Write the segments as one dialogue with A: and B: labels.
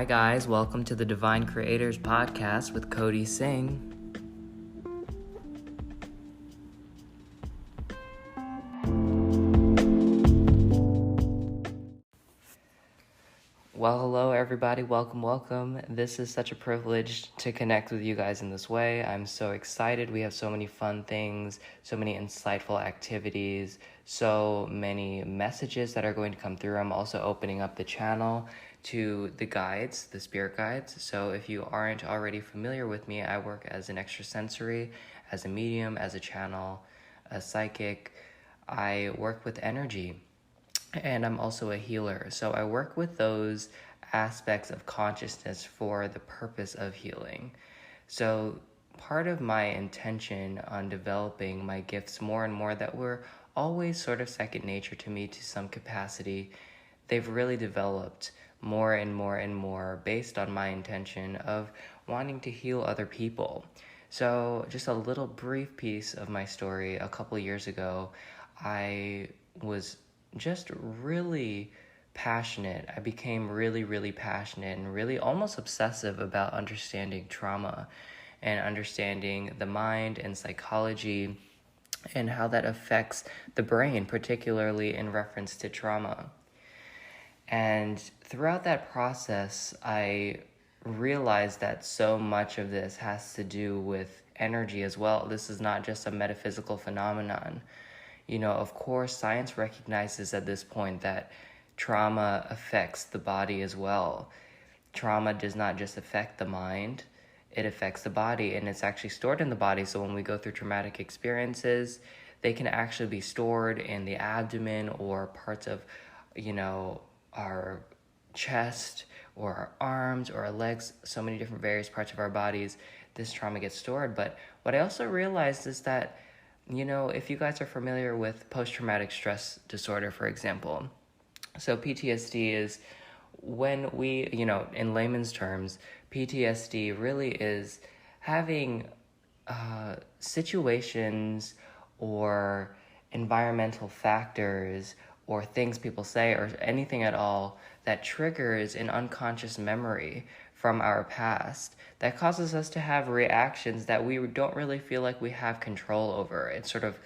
A: Hi guys, welcome to the Divine Creators Podcast with Cody Singh. Well, hello everybody, welcome. This is such a privilege to connect with you guys in this way. I'm so excited. We have so many fun things, so many insightful activities, so many messages that are going to come through. I'm also opening up the channel to the guides, the spirit guides. So if you aren't already familiar with me, I work as an extrasensory, as a medium, as a channel, a psychic. I work with energy. And I'm also a healer. So I work with those aspects of consciousness for the purpose of healing. So part of my intention on developing my gifts more and more that were always sort of second nature to me to some capacity, they've really developed more and more based on my intention of wanting to heal other people. So just a little brief piece of my story. A couple years ago, I was just really passionate. I became really passionate and really almost obsessive about understanding trauma and understanding the mind and psychology and how that affects the brain, particularly in reference to trauma. And throughout that process, I realized that so much of this has to do with energy as well. This is not just a metaphysical phenomenon. Of course, science recognizes at this point that trauma affects the body as well. Trauma does not just affect the mind, it affects the body, and it's actually stored in the body. So when we go through traumatic experiences, they can actually be stored in the abdomen or parts of, our chest or our arms or our legs, so many different various parts of our bodies. This trauma gets stored. But what I also realized is that if you guys are familiar with post-traumatic stress disorder, for example, so PTSD is when we, in layman's terms, PTSD really is having situations or environmental factors or things people say or anything at all that triggers an unconscious memory from our past that causes us to have reactions that we don't really feel like we have control over. It sort of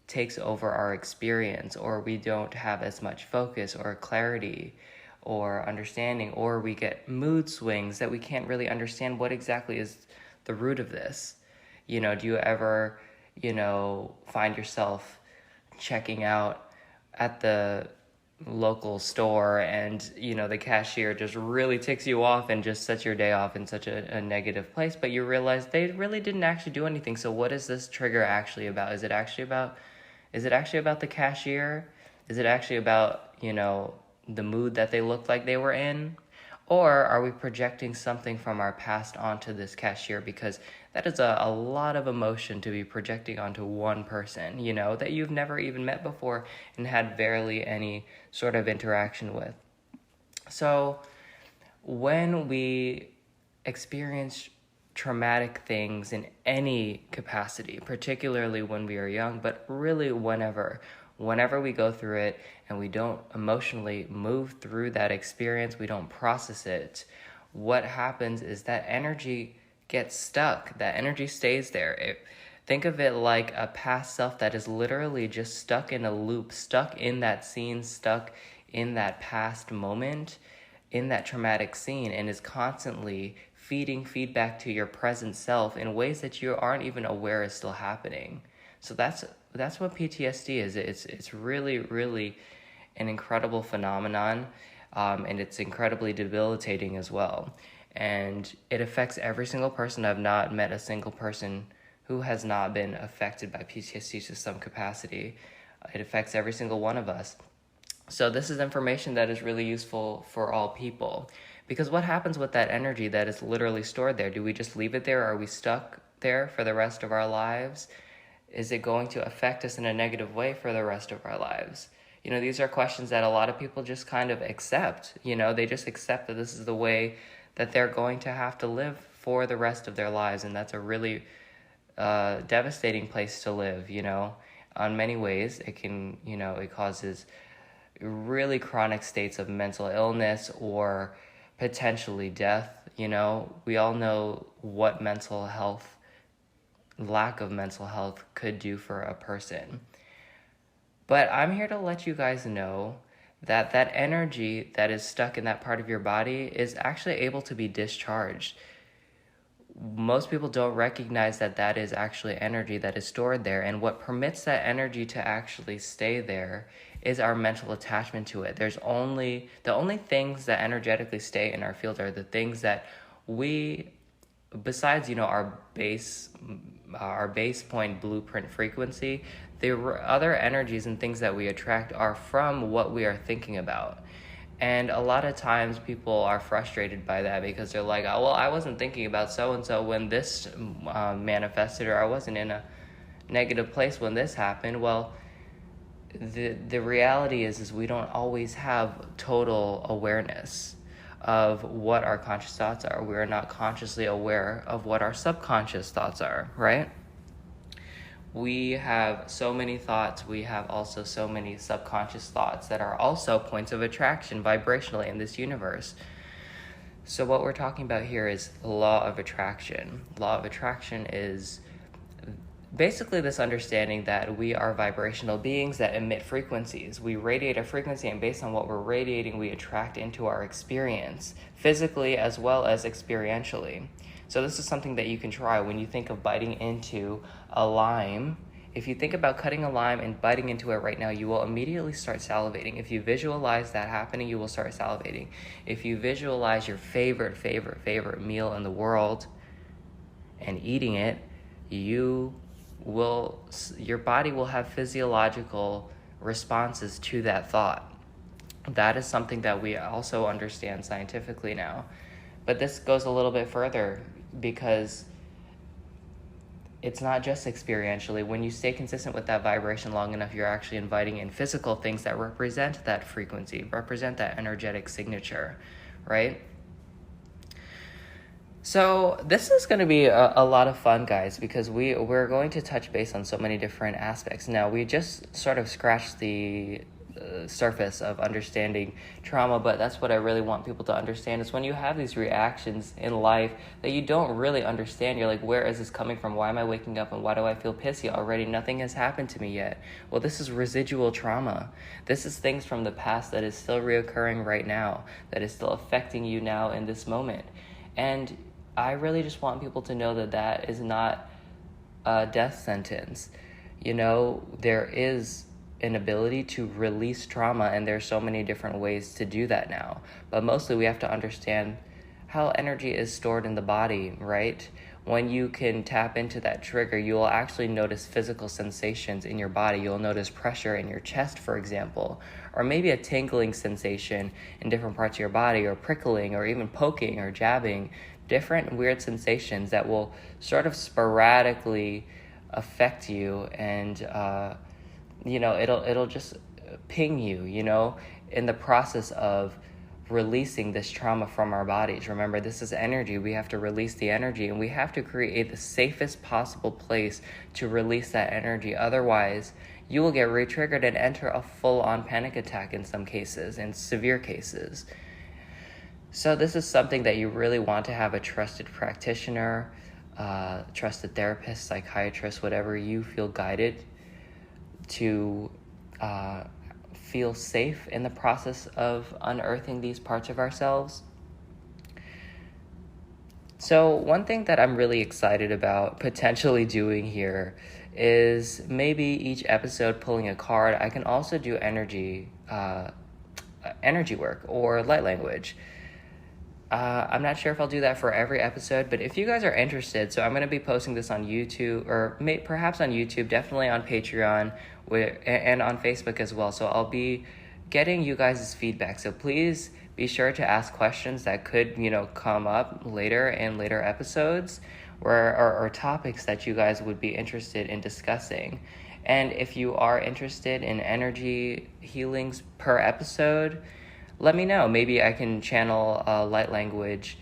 A: takes over our experience, or we don't have as much focus or clarity or understanding, or we get mood swings that we can't really understand what exactly is the root of this. Do you ever, find yourself checking out at the local store and the cashier just really ticks you off and just sets your day off in such a negative place, but you realize they really didn't actually do anything? So what is this trigger actually about? Is it actually about the cashier? Is it actually about the mood that they looked like they were in? Or are we projecting something from our past onto this cashier? Because that is a lot of emotion to be projecting onto one person, that you've never even met before and had barely any sort of interaction with. So when we experience traumatic things in any capacity, particularly when we are young, but really whenever we go through it and we don't emotionally move through that experience, we don't process it, what happens is that energy gets stuck. That energy stays there. Think of it like a past self that is literally just stuck in a loop, stuck in that scene, stuck in that past moment, in that traumatic scene, and is constantly feeding feedback to your present self in ways that you aren't even aware is still happening. So that's what PTSD is. It's really an incredible phenomenon, and it's incredibly debilitating as well. And it affects every single person. I've not met a single person who has not been affected by PTSD to some capacity. It affects every single one of us. So this is information that is really useful for all people. Because what happens with that energy that is literally stored there? Do we just leave it there? Are we stuck there for the rest of our lives? Is it going to affect us in a negative way for the rest of our lives? These are questions that a lot of people just kind of accept. They just accept that this is the way that they're going to have to live for the rest of their lives. And that's a really devastating place to live, On many ways, it can, it causes really chronic states of mental illness or potentially death. We all know what lack of mental health could do for a person. But I'm here to let you guys know that that energy that is stuck in that part of your body is actually able to be discharged. Most people don't recognize that that is actually energy that is stored there, and what permits that energy to actually stay there is our mental attachment to it. The only things that energetically stay in our field are the things that we, besides our base point blueprint frequency, the other energies and things that we attract are from what we are thinking about. And a lot of times people are frustrated by that because they're like, oh, well, I wasn't thinking about so-and-so when this manifested, or I wasn't in a negative place when this happened. Well, the reality is we don't always have total awareness of what our conscious thoughts are. We're not consciously aware of what our subconscious thoughts are, right? We have so many thoughts. We have also so many subconscious thoughts that are also points of attraction vibrationally in this universe. So what we're talking about here is law of attraction. Law of attraction is basically this understanding that we are vibrational beings that emit frequencies. We radiate a frequency, and based on what we're radiating, we attract into our experience, physically as well as experientially. So this is something that you can try when you think of biting into a lime. If you think about cutting a lime and biting into it right now, you will immediately start salivating. If you visualize that happening, you will start salivating. If you visualize your favorite meal in the world and eating it, your body will have physiological responses to that thought. That is something that we also understand scientifically now. But this goes a little bit further because it's not just experientially. When you stay consistent with that vibration long enough, you're actually inviting in physical things that represent that frequency, represent that energetic signature, right? So this is going to be a lot of fun, guys, because we're going to touch base on so many different aspects. Now, we just sort of scratched the surface of understanding trauma, but that's what I really want people to understand is when you have these reactions in life that you don't really understand, you're like, where is this coming from? Why am I waking up and why do I feel pissy already? Nothing has happened to me yet. Well, this is residual trauma. This is things from the past that is still reoccurring right now, that is still affecting you now in this moment. And I really just want people to know that that is not a death sentence. There is an ability to release trauma, and there's so many different ways to do that now. But mostly we have to understand how energy is stored in the body, right? When you can tap into that trigger, you will actually notice physical sensations in your body. You'll notice pressure in your chest, for example, or maybe a tingling sensation in different parts of your body, or prickling, or even poking or jabbing, different weird sensations that will sort of sporadically affect you, and it'll just ping you, in the process of releasing this trauma from our bodies. Remember, this is energy. We have to release the energy, and we have to create the safest possible place to release that energy. Otherwise, you will get re-triggered and enter a full-on panic attack in some cases, in severe cases. So this is something that you really want to have a trusted practitioner, trusted therapist, psychiatrist, whatever you feel guided to feel safe in the process of unearthing these parts of ourselves. So one thing that I'm really excited about potentially doing here is maybe each episode pulling a card. I can also do energy work or light language. I'm not sure if I'll do that for every episode, but if you guys are interested, so I'm going to be posting this on YouTube, or perhaps on YouTube, definitely on Patreon, and on Facebook as well. So I'll be getting you guys' feedback. So please be sure to ask questions that could, come up later in later episodes, or topics that you guys would be interested in discussing. And if you are interested in energy healings per episode, let me know. Maybe I can channel a light language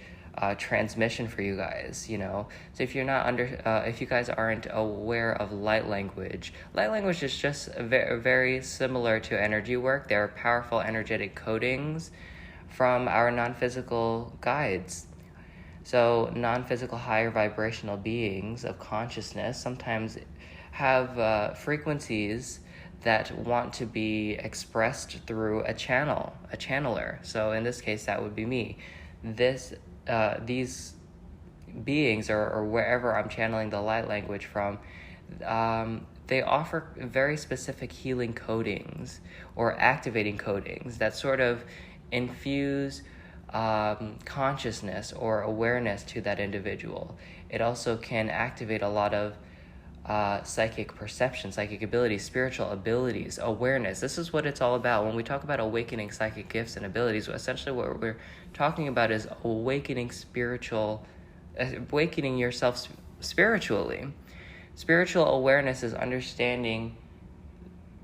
A: transmission for you guys, So if you're not if you guys aren't aware of light language is just very, very similar to energy work. There are powerful energetic codings from our non-physical guides. So non-physical higher vibrational beings of consciousness sometimes have frequencies that want to be expressed through a channeler. So in this case, that would be me. These beings, or wherever I'm channeling the light language from, they offer very specific healing codings or activating codings that sort of infuse consciousness or awareness to that individual. It also can activate a lot of psychic perception, psychic abilities, spiritual abilities, awareness. This is what it's all about. When we talk about awakening psychic gifts and abilities, essentially what we're talking about is awakening yourself spiritually. Spiritual awareness is understanding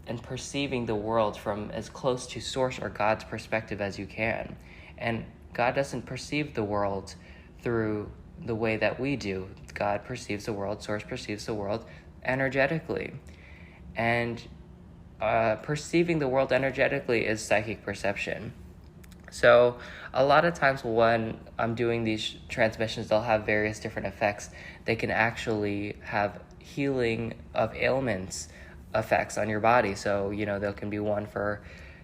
A: and perceiving the world from as close to Source or God's perspective as you can. And God doesn't perceive the world through the way that we do. God perceives the world, Source perceives the world energetically. And perceiving the world energetically is psychic perception. So a lot of times when I'm doing these transmissions, they'll have various different effects. They can actually have healing of ailments effects on your body. So, there can be one for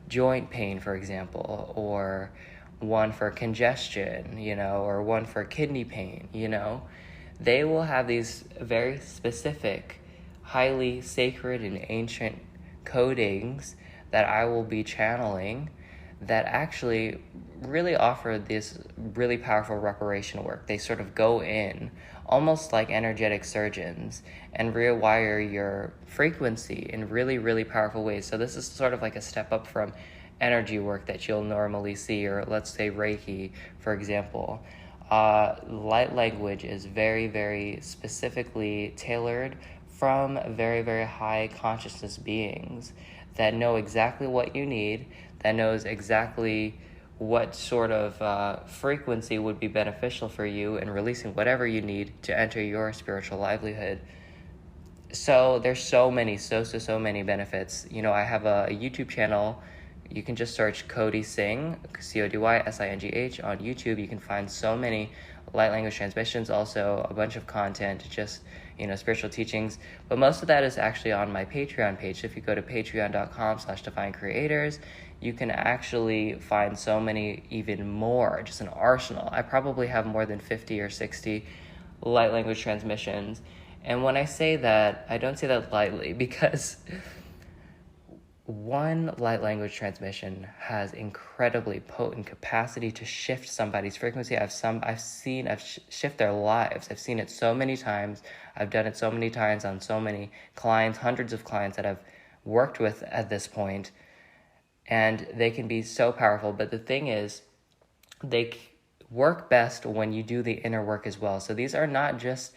A: joint pain, for example, or one for congestion, or one for kidney pain, They will have these very specific, highly sacred and ancient codings that I will be channeling that actually really offer this really powerful reparation work. They sort of go in, almost like energetic surgeons, and rewire your frequency in really, really powerful ways. So this is sort of like a step up from energy work that you'll normally see, or let's say Reiki, for example. Light language is very, very specifically tailored from very, very high consciousness beings that know exactly what you need, that knows exactly what sort of frequency would be beneficial for you in releasing whatever you need to enter your spiritual livelihood. So there's so many benefits. I have a YouTube channel. You can just search Cody Singh, CodySingh on YouTube. You can find so many light language transmissions, also a bunch of content, just spiritual teachings. But most of that is actually on my Patreon page. So if you go to patreon.com/definecreators, you can actually find so many, even more, just an arsenal. I probably have more than 50 or 60 light language transmissions. And when I say that, I don't say that lightly, because one light language transmission has incredibly potent capacity to shift somebody's frequency. I've shift their lives. I've seen it so many times. I've done it so many times on so many clients, hundreds of clients that I've worked with at this point, and they can be so powerful. But the thing is, they work best when you do the inner work as well. So these are not just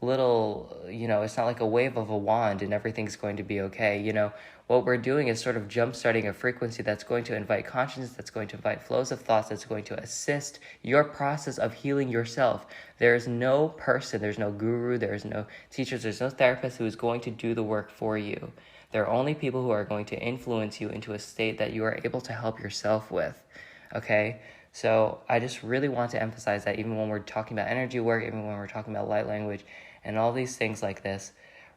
A: little, it's not like a wave of a wand and everything's going to be okay. What we're doing is sort of jump-starting a frequency that's going to invite consciousness, that's going to invite flows of thoughts, that's going to assist your process of healing yourself. There's no person, there's no guru, there's no teachers, there's no therapist who is going to do the work for you. There are only people who are going to influence you into a state that you are able to help yourself with, okay? So I just really want to emphasize that even when we're talking about energy work, even when we're talking about light language and all these things like this,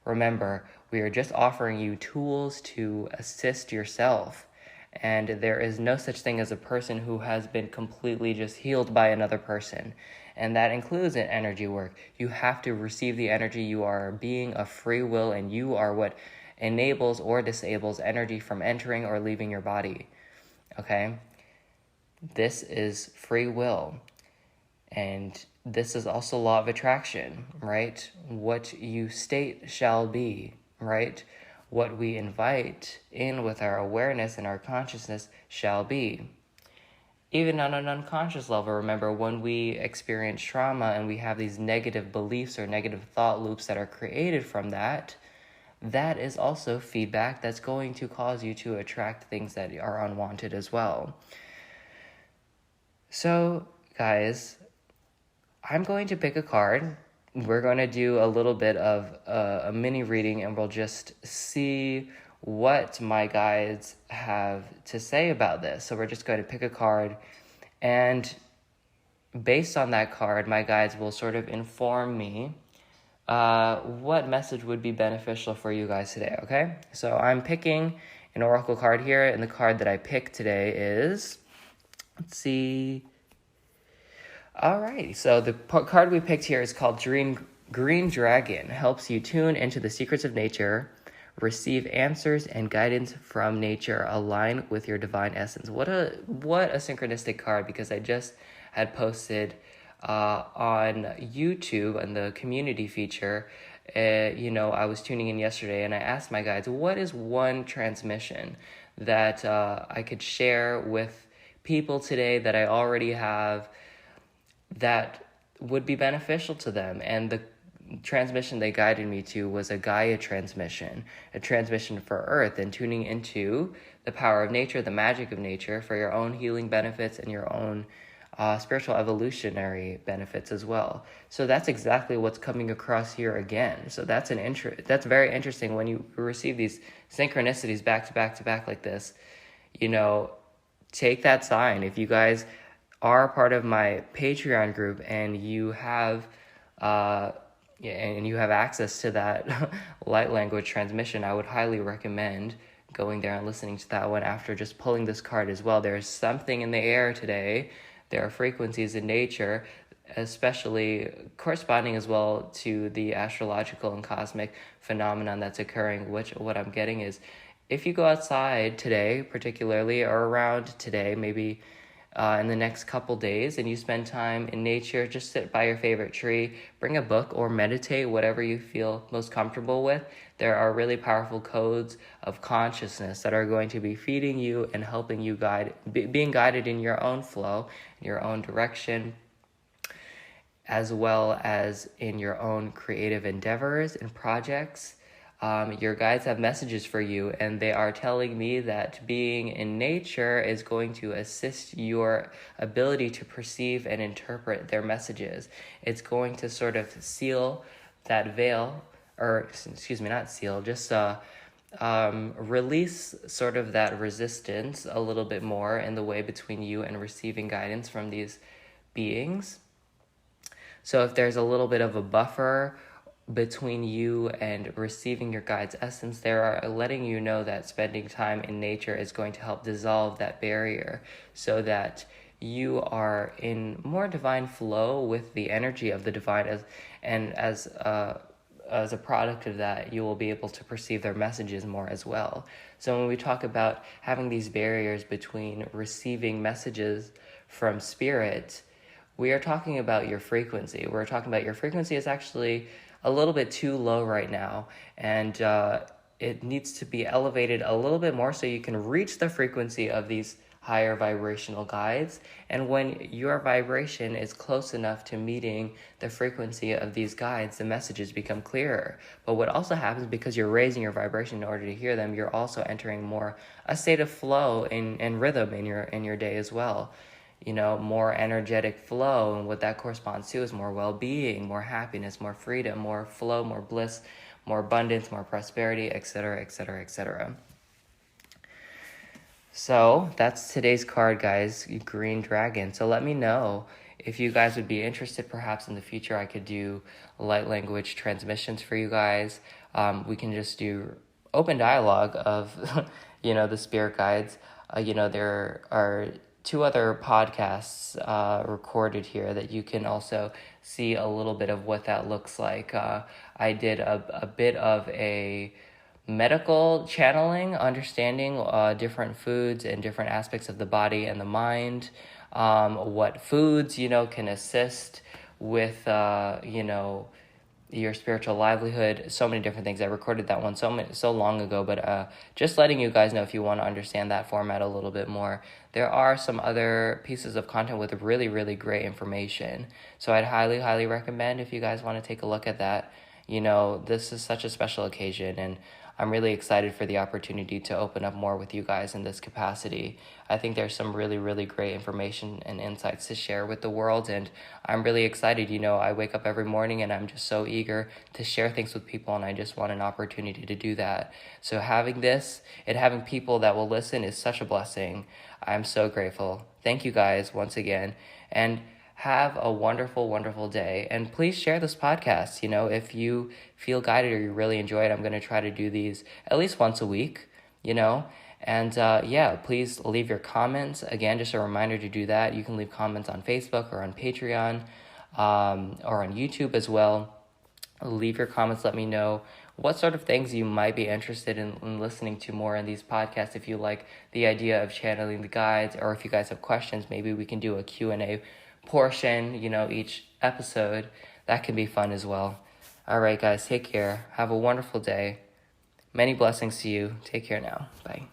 A: remember, we are just offering you tools to assist yourself. And there is no such thing as a person who has been completely just healed by another person. And that includes an energy work. You have to receive the energy. You are a being of free will, and you are what enables or disables energy from entering or leaving your body. Okay? This is free will. And this is also law of attraction, right? What you state shall be, right? What we invite in with our awareness and our consciousness shall be. Even on an unconscious level, remember, when we experience trauma and we have these negative beliefs or negative thought loops that are created from that, that is also feedback that's going to cause you to attract things that are unwanted as well. So, guys, I'm going to pick a card. We're going to do a little bit of a mini reading, and we'll just see what my guides have to say about this. So we're just going to pick a card, And based on that card, my guides will sort of inform me what message would be beneficial for you guys today, okay? So I'm picking an oracle card here, and the card that I picked today is, let's see. All right, so the card we picked here is called Green Dragon. Helps you tune into the secrets of nature, receive answers and guidance from nature, align with your divine essence. What a synchronistic card, because I just had posted on YouTube on the community feature. I was tuning in yesterday, and I asked my guides, what is one transmission that I could share with people today that I already have that would be beneficial to them? And the transmission they guided me to was a Gaia transmission, a transmission for Earth, and tuning into the power of nature, the magic of nature, for your own healing benefits and your own spiritual evolutionary benefits as well. So that's exactly what's coming across here again. So that's that's very interesting when you receive these synchronicities back to back to back like this. Take that sign. If you guys are part of my Patreon group and you have access to that light language transmission, I would highly recommend going there and listening to that one after just pulling this card as well. There's something in the air today. There are frequencies in nature, especially corresponding as well to the astrological and cosmic phenomenon that's occurring, which what I'm getting is, if you go outside today, particularly, or around today, maybe in the next couple days, and you spend time in nature, just sit by your favorite tree, bring a book or meditate, whatever you feel most comfortable with. There are really powerful codes of consciousness that are going to be feeding you and helping you being guided in your own flow, in your own direction, as well as in your own creative endeavors and projects. Your guides have messages for you, and they are telling me that being in nature is going to assist your ability to perceive and interpret their messages. It's going to sort of seal that veil, or excuse me, not seal, just release sort of that resistance a little bit more in the way between you and receiving guidance from these beings. So if there's a little bit of a buffer between you and receiving your guide's essence, they are letting you know that spending time in nature is going to help dissolve that barrier, so that you are in more divine flow with the energy of the divine, as a product of that, you will be able to perceive their messages more as well. So when we talk about having these barriers between receiving messages from spirit, we are talking about your frequency. We're talking about your frequency is actually a little bit too low right now, and it needs to be elevated a little bit more so you can reach the frequency of these higher vibrational guides. And when your vibration is close enough to meeting the frequency of these guides, the messages become clearer. But what also happens, because you're raising your vibration in order to hear them, you're also entering more a state of flow and rhythm in your day as well. More energetic flow, and what that corresponds to is more well-being, more happiness, more freedom, more flow, more bliss, more abundance, more prosperity, etc., etc., etc. So that's today's card, guys, Green Dragon. So let me know if you guys would be interested. Perhaps in the future I could do light language transmissions for you guys. We can just do open dialogue of, the spirit guides. There are 2 other podcasts recorded here that you can also see a little bit of what that looks like. I did a bit of a medical channeling, understanding different foods and different aspects of the body and the mind, what foods, can assist with, your spiritual livelihood, so many different things. I recorded that one so long ago, but just letting you guys know, if you want to understand that format a little bit more, there are some other pieces of content with really, really great information. So I'd highly, highly recommend, if you guys want to take a look at that. This is such a special occasion, and I'm really excited for the opportunity to open up more with you guys in this capacity. I think there's some really, really great information and insights to share with the world, and I'm really excited. I wake up every morning and I'm just so eager to share things with people, and I just want an opportunity to do that. So having this and having people that will listen is such a blessing. I'm so grateful. Thank you guys once again, and have a wonderful, wonderful day. And please share this podcast. If you feel guided or you really enjoy it, I'm going to try to do these at least once a week, And please leave your comments. Again, just a reminder to do that. You can leave comments on Facebook or on Patreon or on YouTube as well. Leave your comments. Let me know what sort of things you might be interested in listening to more in these podcasts. If you like the idea of channeling the guides, or if you guys have questions, maybe we can do a Q&A portion, each episode. That can be fun as well. All right, guys, take care. Have a wonderful day. Many blessings to you. Take care now. Bye.